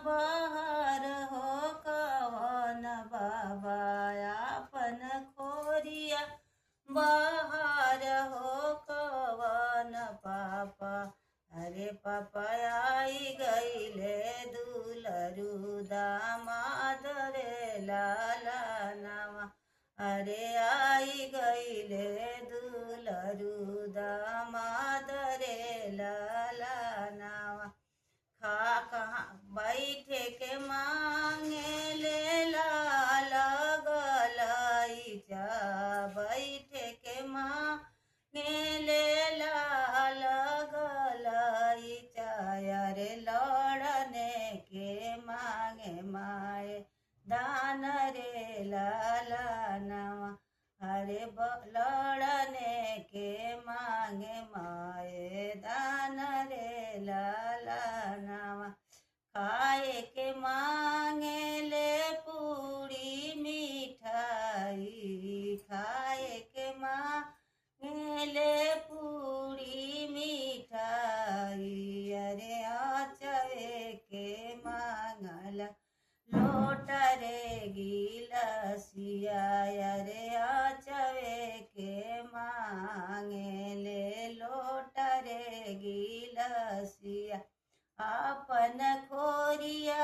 बहार हो कवन बाबा आपन खोरिया बहार हो कवन पापा। अरे पापा आई गईले दुलरू दामाद रे लाला नावा। अरे आई गईले दुलरू दामाद रे लाला नावा। खा कहाँ बैठे के मांगे ले लाल गलाई चा बैठे के मांगे ले लाल गलाई चा। अरे लड़ने के मांगे माए दान रे लाला नावा। अरे लड़ने के मांगे माए दान रे लाला नावा। खाए के मांगे ले पूरी मिठाई खाए के मांगे ले पूरी मिठाई। अरे आचवे के मांगला लोट रे गिलसिया। अरे आचवे के मांगे ले लोट रे गिलसिया। आपन खोरिया